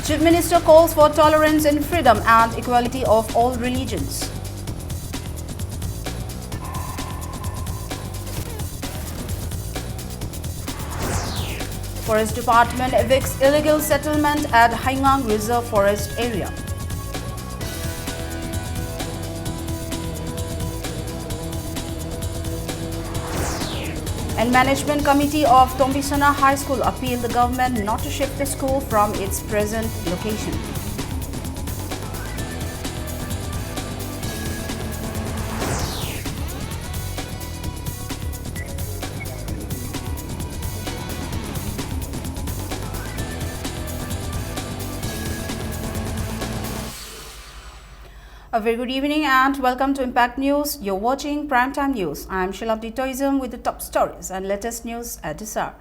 Chief Minister calls for tolerance and freedom and equality of all religions. Forest Department evicts illegal settlement at Haingang Reserve Forest area. And Management Committee of Tombisona High School appealed the government not to shift the school from its present location. A very good evening and welcome to Impact News. You're watching Primetime News. I'm Shilabdi Toism with the top stories and latest news at this hour.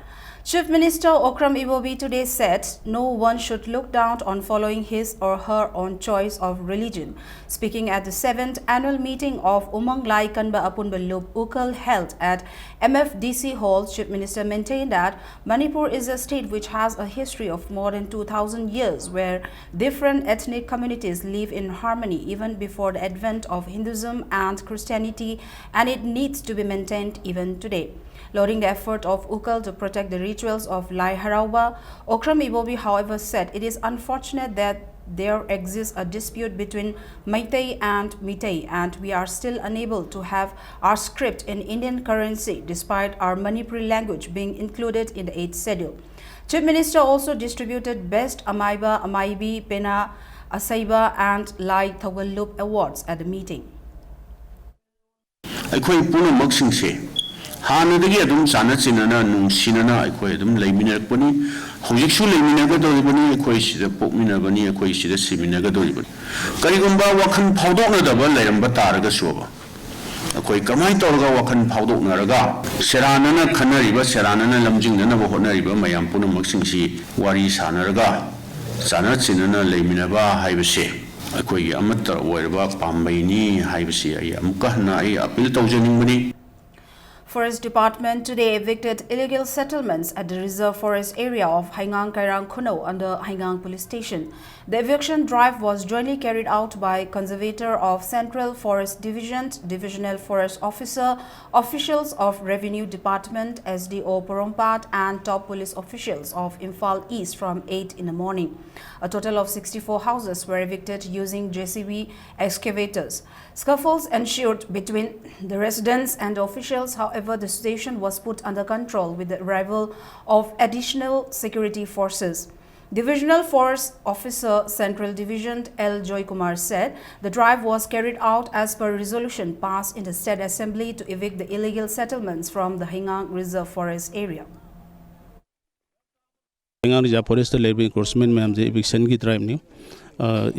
Chief Minister Okram Iwobi today said no one should look down on following his or her own choice of religion. Speaking at the 7th annual meeting of Umang Lai Kanba Apunbalub Ukal held at MFDC Hall, Chief Minister maintained that Manipur is a state which has a history of more than 2,000 years where different ethnic communities live in harmony even before the advent of Hinduism and Christianity, and it needs to be maintained even today. Lauding the effort of Ukal to protect the rituals of Lai Harawa, Okram Iwobi, however, said it is unfortunate that there exists a dispute between Meitei and Meitei, and we are still unable to have our script in Indian currency despite our Manipuri language being included in the 8th schedule. Chief Minister also distributed Best Amaiba, Amaibi, Pena, Asaiba and Lai Tawallup awards at the meeting. हानदगी अदुम चाना चिनना नुंसिनना अखोय अदुम लेमिनरपनी हौजिकसु लेमिनगदोरिबनी अखोय सिदा पोकमिनबनी अखोय सिदा सिमिनगदोरिबनी करिगुंबा वखन फावदोकनदबा लेरंबा तारगसुबा अखोय कमाय तौरगा वखन फावदोकनरगा सेरानना खनरिबा सेरानना लमजिंगनबा होनरिबा मयाम पुनमक्सिंगसी वारी सानरगा चाना चिनना लेमिनबा हाइबसे अखोय अमत्तर ओइरबा पामबैनी हाइबसे आई अमुकहना आई अपील तौजनिंगबनी. Forest Department today evicted illegal settlements at the reserve forest area of Haingang Kairang Kuno under Haingang Police Station. The eviction drive was jointly carried out by Conservator of Central Forest Division, Divisional Forest Officer, officials of Revenue Department, SDO Porompat and top police officials of Imphal East from 8 in the morning. A total of 64 houses were evicted using JCB excavators. Scuffles ensued between the residents and the officials. However, the situation was put under control with the arrival of additional security forces. Divisional Force Officer Central Division L. Joy Kumar said the drive was carried out as per resolution passed in the State Assembly to evict the illegal settlements from the Haingang Reserve Forest area. Haingang Reserve Forest labor enforcement में हमसे eviction की drive नहीं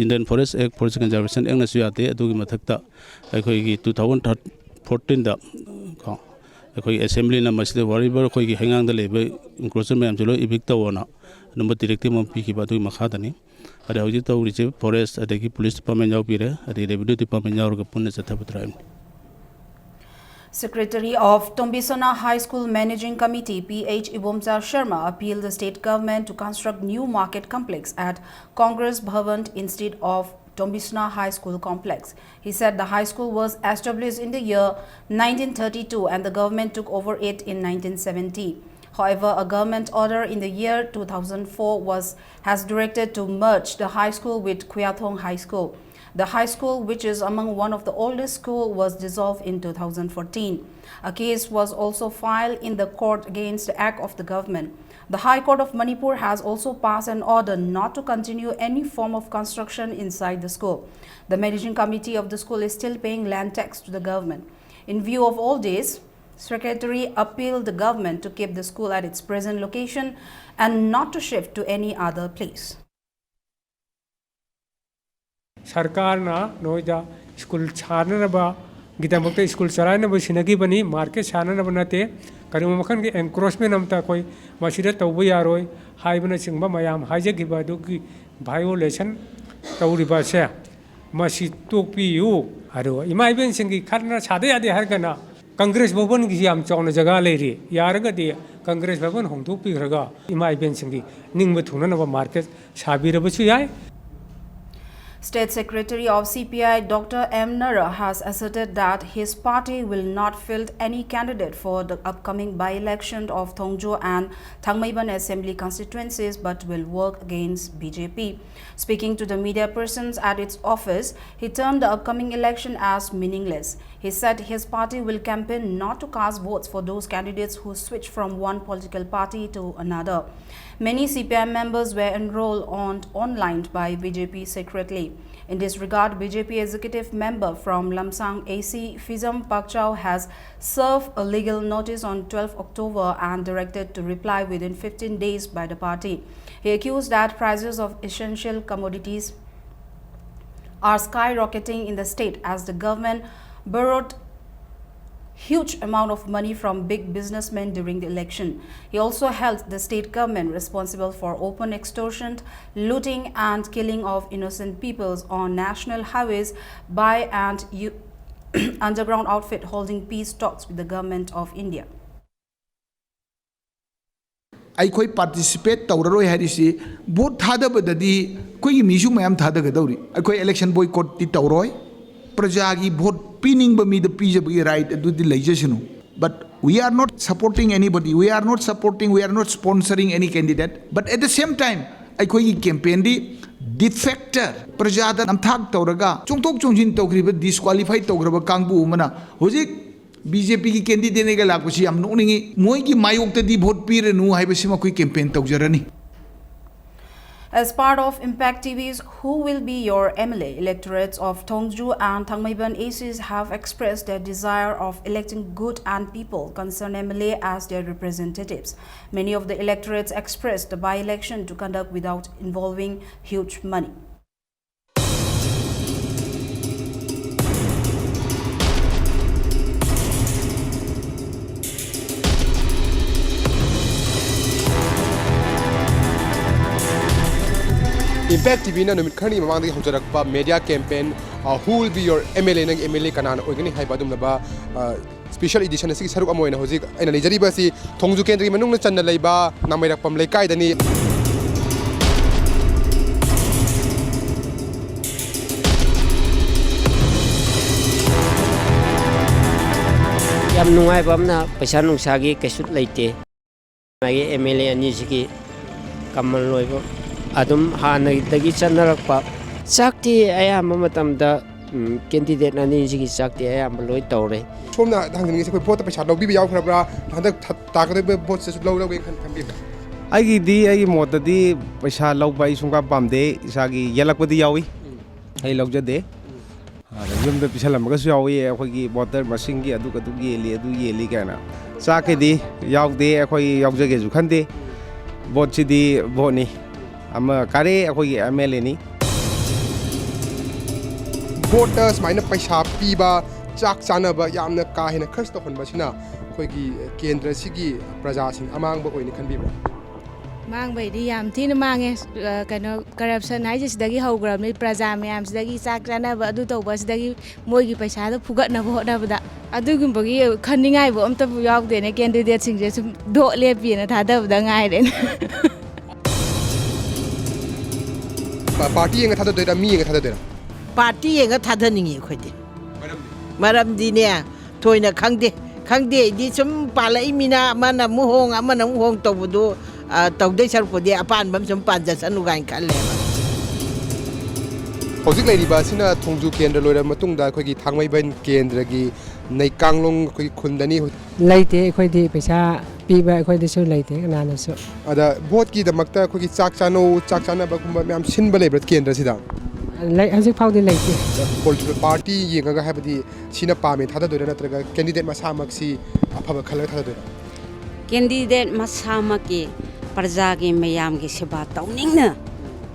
Indian Forest Act Forest Conservation Act नस्वी आते हैं तो की मथकता कोई की 2014 दा कोई assembly ना मसले वारीबर कोई की Haingang दा labor enforcement में हमसे लो evict होना नंबर directive में पी की बात हुई मखाता नहीं अरे हो जितना वो रिचे forest अरे की police department जाओ पी रहे अरे revenue department जाओ और कपुन ने सत्ता बतराएं. Secretary of Tombisona High School Managing Committee P.H. Ibomza Sharma appealed the state government to construct new market complex at Congress Bhavan instead of Tombisona High School complex. He said the high school was established in the year 1932 and the government took over it in 1970. However, a government order in the year 2004 has directed to merge the high school with Kyathong High School. The high school, which is among one of the oldest schools, was dissolved in 2014. A case was also filed in the court against the act of the government. The High Court of Manipur has also passed an order not to continue any form of construction inside the school. The managing committee of the school is still paying land tax to the government. In view of all this, Secretary appealed the government to keep the school at its present location and not to shift to any other place. सरकार ना नोइदा school छानना नबा गीता मुक्ता school चलाने नबा सिनगी बनी market छानना नबा नते करीम मखन के एंक्रोचमेंट नमता कोई मशीरे तौबु यारोय हाइबना चिंगबा मयाम हाइजे की बादु की वायोलेशन तौरिबा से मसी तोकपियु आरो इमाइबेन सिंगी खरना छादे यादे हरगना कांग्रेस भवन की याम चौन जगह लेरी यारगदि Congress Babon Hong to Piraga, Imai Bensingi, Ning with Hunanova market, Sabirabuchi. State Secretary of CPI Dr. M. Nara has asserted that his party will not field any candidate for the upcoming by-election of Thongjo and Thangmaiban Assembly constituencies but will work against BJP. Speaking to the media persons at its office, he termed the upcoming election as meaningless. He said his party will campaign not to cast votes for those candidates who switch from one political party to another. Many CPI members were enrolled online by BJP secretly. In this regard, BJP executive member from Lamsang AC, Fizam Pakchao, has served a legal notice on 12 October and directed to reply within 15 days by the party. He accused that prices of essential commodities are skyrocketing in the state as the government borrowed huge amount of money from big businessmen during the election. He also held the state government responsible for open extortion, looting and killing of innocent peoples on national highways by an underground outfit holding peace talks with the government of India. I participate Tauroi Harisi, both Thadabadi, Kui Mishu Mam Thadagadori, I election boycott the Tauroi, Prajagi, both pinning by me the PJB right to the legislation. But we are not supporting anybody, we are not sponsoring any candidate. But at the same time, I campaign the defector, Prajada Namthak Tauraga, Chungtok Chungjin Togriba, disqualified Tograba Kangbu Umana, Hozik. BJP की candidate ने गला कुछ हम नोनेंगे मोई की मायोग ते दी vote पीरे नु high बसिमा कोई campaign तौजरनी. As part of Impact TV's Who Will Be Your MLA, electorates of Thongju and Thangmaiban ACs have expressed their desire of electing good and people concerned MLA as their representatives. Many of the electorates expressed the by-election to conduct without involving huge money. Impact TV na numit khani mamang dagi hongjarak pa media campaign Who Will Be Your MLA nang MLA kanan oigani haiba dum ba special edition asi saruk amoina hojik aina nijari ba si Thongju kendri manung na channa leiba namairak pam leikai dani yam nungai bamna paisa nungsagi kesut leite magi MLA ani sigi kamal loibo adum hanai dagi channarakpa sakti ayam matamda candidate nani sigi sakti ayam loi tawre somna thangni se koi vote paisa lobi bi yaw khrabra handak takade be vote se low ge khan bi ai di ai mota di paisa low bai sunga pamde isagi yelakpadi yawi ai lojade yum da pisala maga su yawi akhoi gi voter masing gi adu yeli kana sake di yawde akhoi yawjage ju khande vote si di boni ama kare akhoi MLA ni voters maina paisa piba chak chana ba yamna ka hena khars to khon basina khoi gi kendra sigi praja sing amang ba oini khan bi ba mang bai di yam thina mange kano corruption hai jisidagi hogram ni praja mayam sidagi chak chana ba adu to ba sidagi moi gi paisa da phugat na bo da ba adu gum bagi khaningai bo amta bu yaw de ne candidate sing je sum do lepi na tha da ba ngai den party yang thada doira mi yang thada doira party yang thada ningi khoide maram di ne toina khangde di sum palai mina mana muhong to budu tawdai sar podi apan bam sum panja sanu gain khalle hojik lai riba sina Thongju kendra loira matung da khoi gi Thangmaiban kendra gi nei kanglong khoi khundani laite khoi di paisa piba khoi de su laite nana su ada vote ki da makta khoi gi chak chana ba kumba myam sin ba lebrat kendra sida lai hajik phau de laite political party yenga ga habadi sina pame thada doira natraga candidate masa maksi aphaba khala thada doira candidate masa maki parja gi mayam gi seba tawningna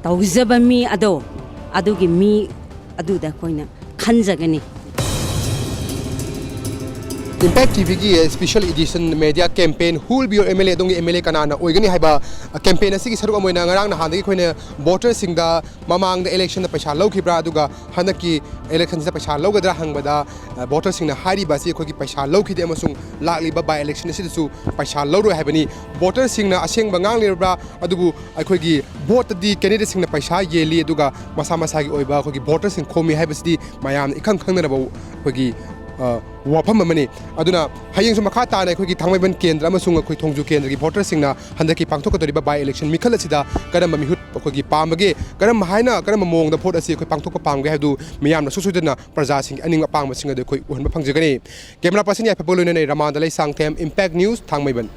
tawjaba mi ado adugi mi adu da koina khanjagani Impact TV की special edition media campaign who will be your MLA dong MLA kanana oigani haiba campaign asi ki saruk amoina ngarang na handagi khoine voter singda mamang da election da paisa lau khibra aduga hanaki election da paisa lau gadra hangbada voter singna hari basi khoi ki paisa lau khide amasung lakli ba by election asi su paisa lau roi haibani voter singna aseng bangang lirba adubu khoi ki vote di candidate singna paisa yeli aduga masa masa gi oiba khoi ki voter sing khomi haibasi mayam ikhang khang na ba khoi ki wafam amani aduna hayeng su makha ta na khoi ki thangmaiban kendra amasung khoi thongju kendra ki voter singna handaki pangthok ka toriba by election mikhal asida karam mi hut khoi ki pamage karam haina karam mong da vote asi khoi pangthok ka pamge hadu miyam na susudna praja sing aning apang sing ade khoi uhon phangjagani camera person ya phabolo ne ramandalai sangthem impact news thangmaiban.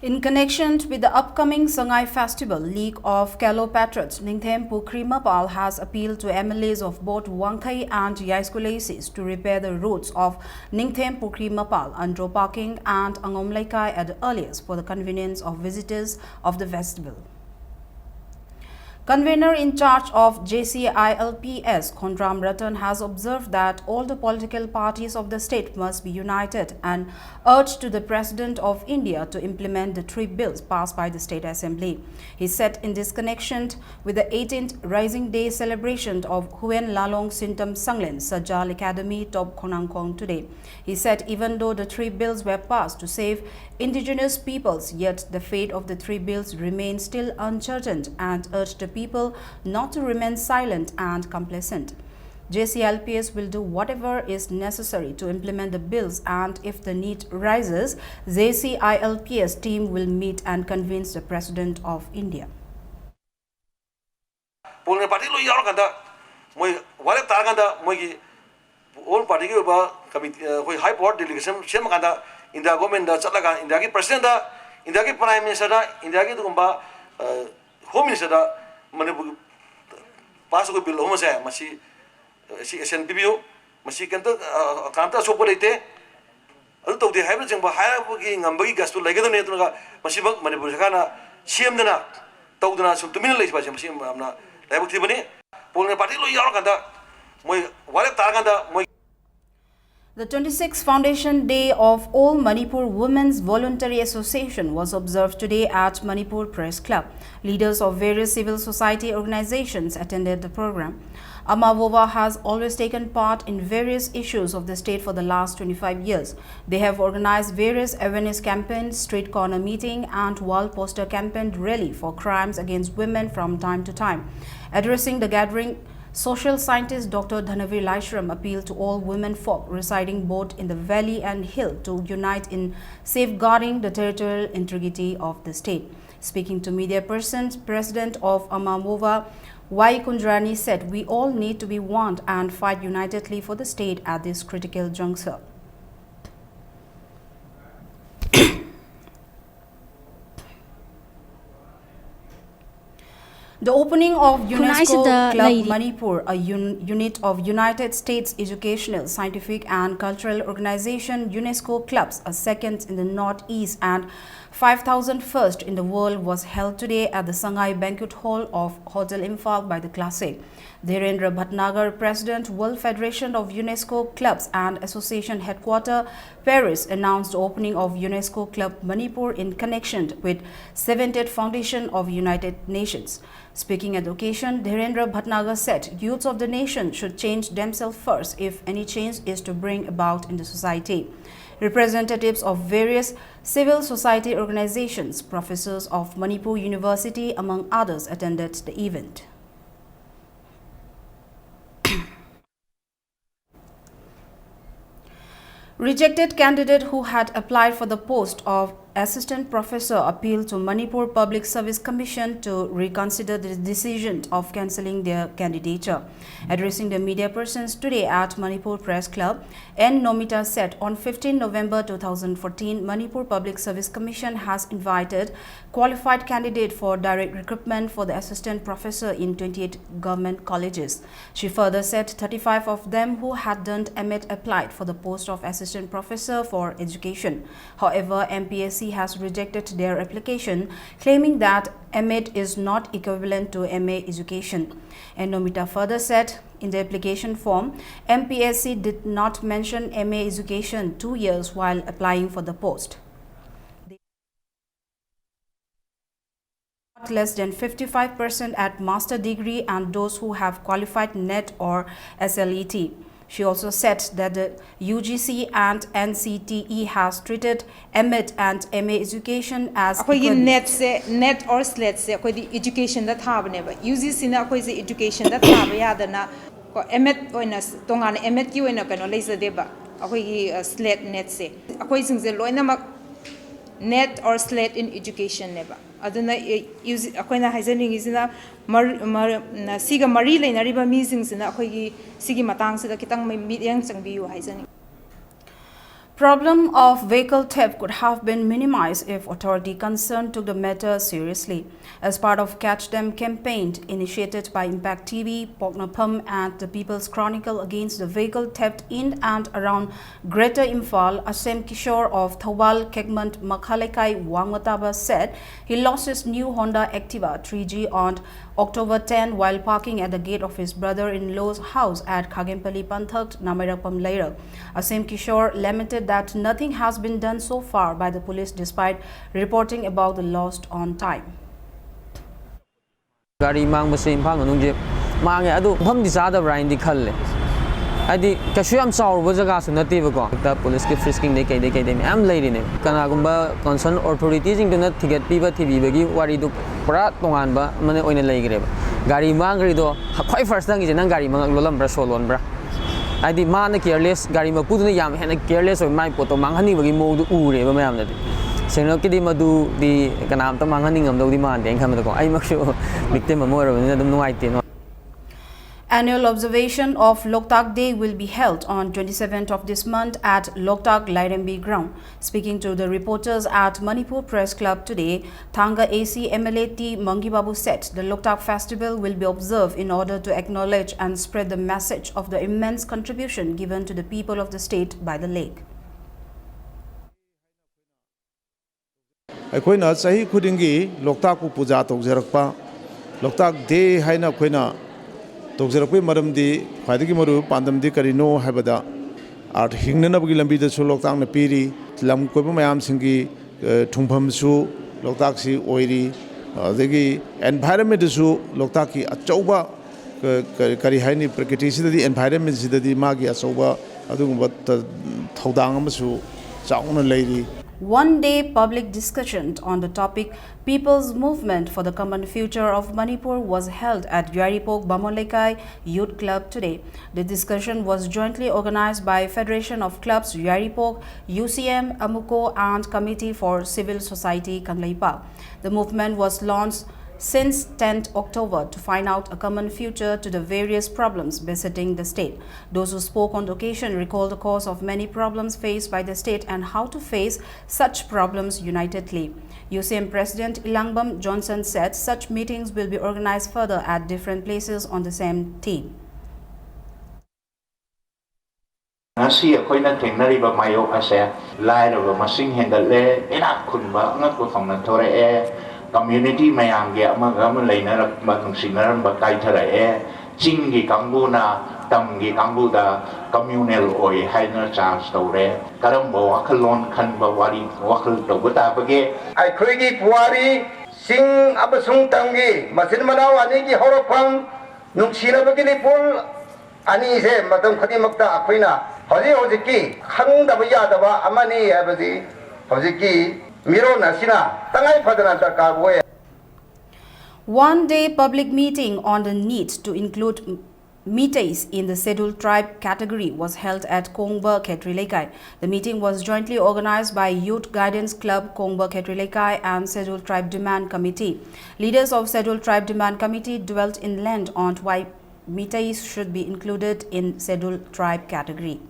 In connection with the upcoming Sangai Festival, League of Kalo Patriots Ningthem Pukrimapal has appealed to MLAs of both Wangkai and Yaiskulesis to repair the roads of Ningthem Pukrimapal, Andro Parking and Angomlaikai at the earliest for the convenience of visitors of the festival. Convener in charge of JCILPS, Khondram Ratan, has observed that all the political parties of the state must be united and urged to the President of India to implement the 3 bills passed by the State Assembly. He said in this connection with the 18th Rising Day celebration of Huen Lalong Sintam Sanglen Sajal Academy Top Khonangkong today. He said even though the 3 bills were passed to save indigenous peoples, yet the fate of the 3 bills remains still uncertain and urged the people not to remain silent and complacent. JCLPS will do whatever is necessary to implement the bills, and if the need rises, JCILPS team will meet and convince the President of India. All party high board delegation India government Chatlaga, India President, India Prime Minister, India Home Minister, Manipu Paso bill Homose, Masi SNPBU, Masi Kanta Soporate, a lot of the hybrid higher working and big gas to Legadonet, Masibak, Manipurana, Siemdana, Togdana, so to minimize by Jim Amna, Labutibani, Pulling particularly Yorkanda, Wallet Targanda, The 26th Foundation Day of All Manipur Women's Voluntary Association was observed today at Manipur Press Club. Leaders of various civil society organizations attended the program. Amavova has always taken part in various issues of the state for the last 25 years. They have organized various awareness campaigns, street corner meeting and wall poster campaign rally for crimes against women from time to time. Addressing the gathering, social scientist Dr. Dhanavir Laishram appealed to all women folk residing both in the valley and hill to unite in safeguarding the territorial integrity of the state. Speaking to media persons, President of Amamova, Y. Kundrani said, "We all need to be one and fight unitedly for the state at this critical juncture." The opening of UNESCO Club Manipur, a unit of United States Educational, Scientific and Cultural Organization, UNESCO Clubs, a second in the Northeast and 5,001st in the world, was held today at the Sangai Banquet Hall of Hotel Imphal by the Classic. Dhirendra Bhatnagar, President, World Federation of UNESCO Clubs and Association Headquarters, Paris, announced the opening of UNESCO Club Manipur in connection with 70th Foundation of United Nations. Speaking at the occasion, Dhirendra Bhatnagar said youths of the nation should change themselves first if any change is to bring about in the society. Representatives of various civil society organizations, professors of Manipur University, among others, attended the event. Rejected candidate who had applied for the post of assistant professor appealed to Manipur Public Service Commission to reconsider the decision of cancelling their candidature. Addressing the media persons today at Manipur Press Club, N. Nomita said on 15 November 2014, Manipur Public Service Commission has invited qualified candidate for direct recruitment for the assistant professor in 28 government colleges. She further said 35 of them who had done MAT applied for the post of assistant professor for education. However, MPSC body has rejected their application, claiming that MEd is not equivalent to MA education. And Nomita further said, in the application form, MPSC did not mention MA education 2 years while applying for the post. Less than 55% at master degree and those who have qualified NET or SLET. She also said that the UGC and NCTE has treated MEd and MA education as net or SLET se education that thabneba UGC na education that thaba yadana MEd oina tongan MEd ki oina kano leizadeba SLET net se singse loinamak net or SLET in education neba aduna akoina haizaning isina siga mari leinariba meeting sina akoigi sigi matang sida kitang mai mityang changbiyu haizaning. Problem of vehicle theft could have been minimized if authority concerned took the matter seriously. As part of Catch Them campaign initiated by Impact TV, Poknapam and the People's Chronicle against the vehicle theft in and around Greater Imphal, Asem Kishore of Thawal Kegmont Makhalekai Wangwataba said he lost his new Honda Activa 3G on October 10 while parking at the gate of his brother-in-law's house at Khagempally Panthak, Namirapam Laira. Asem Kishore lamented that nothing has been done so far by the police despite reporting about the lost on time. Gari mang basi Imphal manung je mang ya adu pham di sada brain di khalle adi kashu am saur bo jaga su nati ba ko ta police ke frisking de kai de am lay ne kana gumba concern authorities ing na ticket pi ba thibi ba gi wari du pura tongan ba mane oina lay gre ba gari mang gri do khoi first dang je nang gari mang lolam bra solon bra adi man careless gari ma pu du yam hena careless oi mai poto mang hani ba gi mo du u re ba mayam na Seno kidi madu di kanam ta manganing am do di man deng kham ko ai maksu victim mo ro ni dum nuai te no. Annual observation of Loktak Day will be held on 27th of this month at Loktak Lairambi ground. Speaking to the reporters at Manipur Press Club today, Thanga AC MLA T Mangibabu said the Loktak festival will be observed in order to acknowledge and spread the message of the immense contribution given to the people of the state by the lake. ꯑꯩꯈꯣꯏꯅ ꯆꯍꯤ ꯈꯨꯗꯤꯡꯒꯤ ꯂꯣꯛꯇꯥꯛꯄꯨ ꯄꯨꯖꯥ ꯇꯧꯖꯔꯛꯄ ꯂꯣꯛꯇꯥꯛ ꯗꯦ ꯍꯥꯏꯅ ꯑꯩꯈꯣꯏꯅ ꯇꯧꯖꯔꯛꯄꯒꯤ ꯃꯔꯝꯗꯤ ꯈ꯭ꯋꯥꯏꯗꯒꯤ ꯃꯔꯨꯑꯣꯏꯕ ꯄꯥꯟꯗꯝꯗꯤ ꯀꯔꯤꯅꯣ ꯍꯥꯏꯕꯗ ꯑꯥꯔꯊ ꯍꯤꯡꯅꯅꯕꯒꯤ ꯂꯝꯕꯤꯗꯁꯨ ꯂꯣꯛꯇꯥꯛꯅ ꯄꯤꯔꯤ ꯂꯝ ꯀꯣꯏꯕ ꯃꯌꯥꯝꯁꯤꯡꯒꯤ ꯊꯨꯡꯐꯝꯁꯨ ꯂꯣꯛꯇꯥꯛꯁꯤ ꯑꯣꯏꯔꯤ ꯑꯗꯒꯤ ꯑꯦꯟꯚꯥꯏꯔꯟꯃꯦꯟꯇꯁꯨ ꯂꯣꯛꯇꯥꯛꯀꯤ ꯑꯆꯧꯕ ꯀꯔꯤ ꯍꯥꯏꯅꯤ ꯄ꯭ꯔꯀ꯭ꯔꯤꯇꯤꯁꯤꯗꯗꯤ ꯑꯦꯟꯚꯥꯏꯔꯟꯃꯦꯟꯁꯤꯗꯗꯤ ꯃꯥꯒꯤ ꯑꯆꯧꯕ ꯑꯗꯨꯒꯨꯝꯕ ꯊꯧꯗꯥꯡ ꯑꯃꯁꯨ ꯆꯥꯎꯅ ꯂꯩꯔꯤ. One-day public discussion on the topic People's Movement for the Common Future of Manipur was held at Yaripok Bamolekai Youth Club today. The discussion was jointly organized by Federation of Clubs Yaripok, UCM, Amuko and Committee for Civil Society Kanglaipa. The movement was launched since 10th October to find out a common future to the various problems besetting the state. Those who spoke on the occasion recalled the cause of many problems faced by the state and how to face such problems unitedly. UCM President Ilangbam Johnson said such meetings will be organized further at different places on the same theme. Ngasi akoina thengnariba mayok ase lairaba masing hendale ena khunba ngakko thongna thore e community mayam ge amaga ma leina ba nungsingaram ba kai thara e chingi kanguna tamgi kanguda communal oi haina chance tore karambo wakhalon khanba wari wakhal tobata bage ai khoigi puari sing abasung tangi masin manaw ani gi horofam nungsina bagi ni pol ani se matam khadi makta akoina hoji hojiki khangdaba yadaba amani habadi hojiki One-day public meeting on the need to include Meiteis in the scheduled tribe category was held at Kongba Khetrilekai. The meeting was jointly organized by Youth Guidance Club Kongba Khetrilekai and Scheduled Tribe Demand Committee. Leaders of Scheduled Tribe Demand Committee dwelt in length on why Meiteis should be included in scheduled tribe category.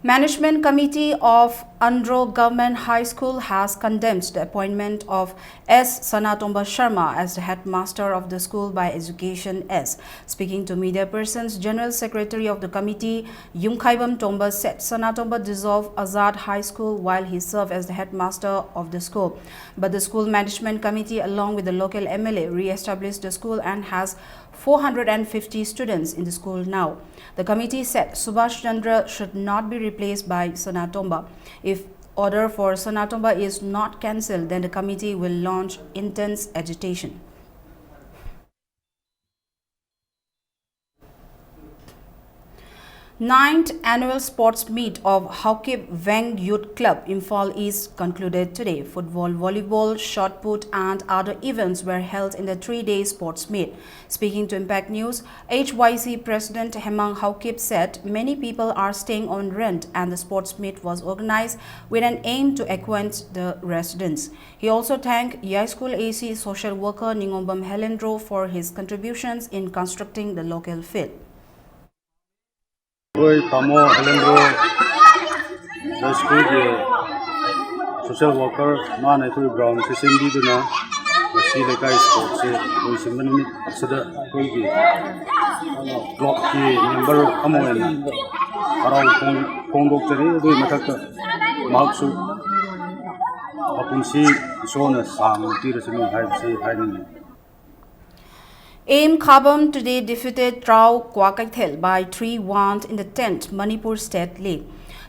Management Committee of Andhra Government High School has condemned the appointment of S. Sanatomba Sharma as the headmaster of the school by Education S. Speaking to media persons, General Secretary of the committee, Yungkhaibam Tomba, said Sanatomba dissolved Azad High School while he served as the headmaster of the school. But the school management committee, along with the local MLA, re-established the school and has 450 students in the school now. The committee said Subhash Chandra should not be replaced by Sanatomba. If order for Sanatomba is not cancelled, then the committee will launch intense agitation. 9th Annual Sports Meet of Haukip Wang Youth Club, Imphal East concluded today. Football, volleyball, shot put and other events were held in the 3-day sports meet. Speaking to Impact News, HYC President Hemang Haukip said many people are staying on rent and the sports meet was organized with an aim to acquaint the residents. He also thanked Yai School AC social worker Ningombam Helendro for his contributions in constructing the local field. Oi Tamo Helendro, the school social worker, man at ground, Sisindi Duna, the Sileka Sports, who is a minute, Sada Kogi, block key, member Amoen, around Kondokari, the Mataka, Malsu, Apunsi, Sona, Sam, Tirasino, hiding. Aim Khabam today defeated Trau Kwakaithel by 3-1 in the 10th Manipur State League.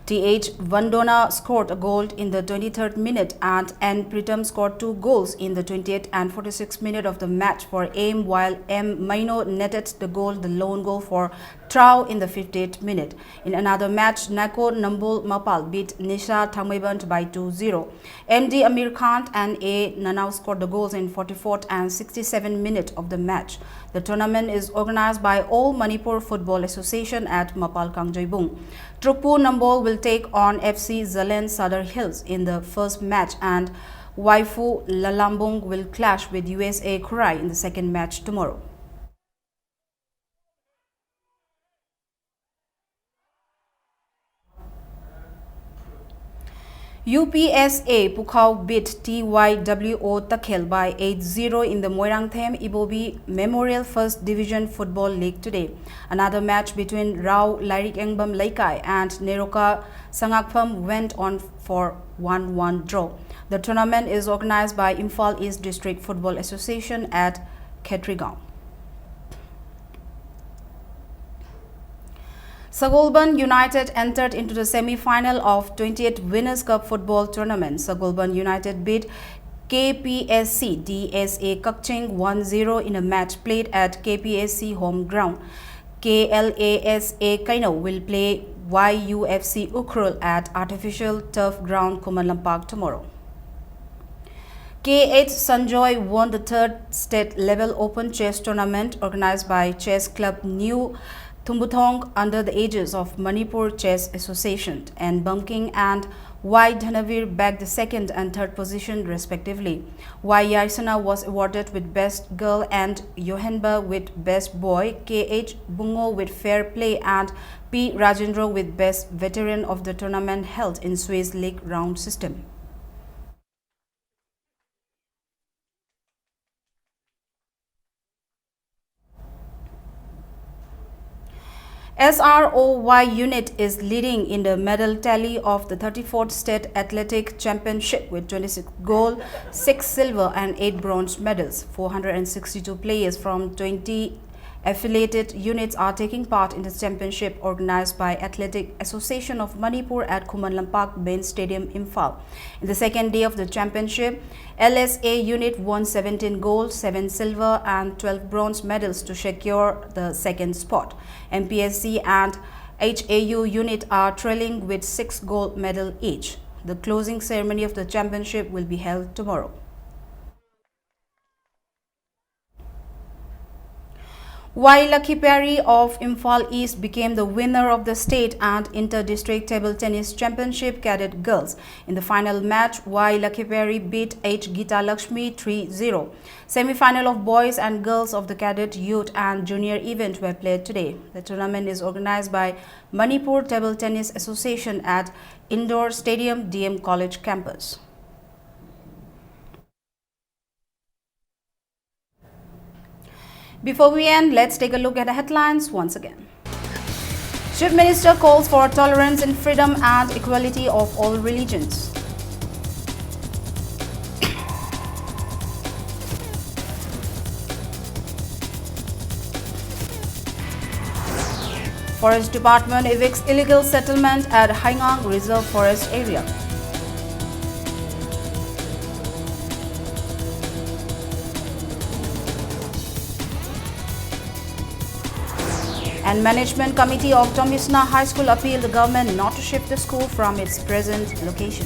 TH Vandona scored a goal in the 23rd minute and N Pritam scored 2 goals in the 28th and 46th minute of the match for Aim, while M Maino netted the lone goal for Trau in the 58th minute. In another match, Nako Nambul Mapal beat Nisha Thamebant by 2-0. MD Amir Khan and A Nanau scored the goals in 44th and 67th minute of the match. The tournament is organized by All Manipur Football Association at Mapal Kangjoibung. Trukpu Nambol will take on FC Zalen Sadar Hills in the first match, and Waifu Lalambung will clash with USA Kurai in the second match tomorrow. UPSA Pukhao beat TYWO Takhel by 8-0 in the Moirangthem Ibobi Memorial First Division Football League today. Another match between Rao Lairik Engbam Laikai and Neroka Sangakpham went on for 1-1 draw. The tournament is organized by Imphal East District Football Association at Khetrigaon. Sagolban United entered into the semi-final of 28th Winners' Cup football tournament. Sagolban United beat KPSC DSA Kakching 1-0 in a match played at KPSC home ground. KLASA Kaino will play YUFC Ukhrul at artificial turf ground Kumalampak tomorrow. KH Sanjoy won the 3rd state-level open chess tournament organized by Chess Club New Thumbuthong under the aegis of Manipur Chess Association, and Bumking and Y Dhanavir bagged the 2nd and 3rd position respectively. Y Yaisana was awarded with Best Girl and Yohenba with Best Boy, KH Bungo with Fair Play and P Rajendra with Best Veteran of the tournament held in Swiss League round system. SROY unit is leading in the medal tally of the 34th State Athletic Championship with 26 gold, 6 silver and 8 bronze medals. 462 players from 20 affiliated units are taking part in the championship organized by Athletic Association of Manipur at Kumanlampak Main Stadium, Imphal. In the second day of the championship, LSA unit won 17 gold, 7 silver and 12 bronze medals to secure the second spot. MPSC and HAU unit are trailing with 6 gold medals each. The closing ceremony of the championship will be held tomorrow. While Lucky Perry of Imphal East became the winner of the state and inter-district table tennis championship cadet girls. In the final match, Y Lucky Perry beat H Gita Lakshmi 3-0. Semi-final of boys and girls of the cadet, youth and junior event were played today. The tournament is organized by Manipur Table Tennis Association at Indoor Stadium, DM College campus. Before we end, let's take a look at the headlines once again. Chief Minister calls for tolerance and freedom and equality of all religions. Forest Department evicts illegal settlement at Haingang Reserve Forest area. And Management Committee of Tomisna High School appealed the government not to shift the school from its present location.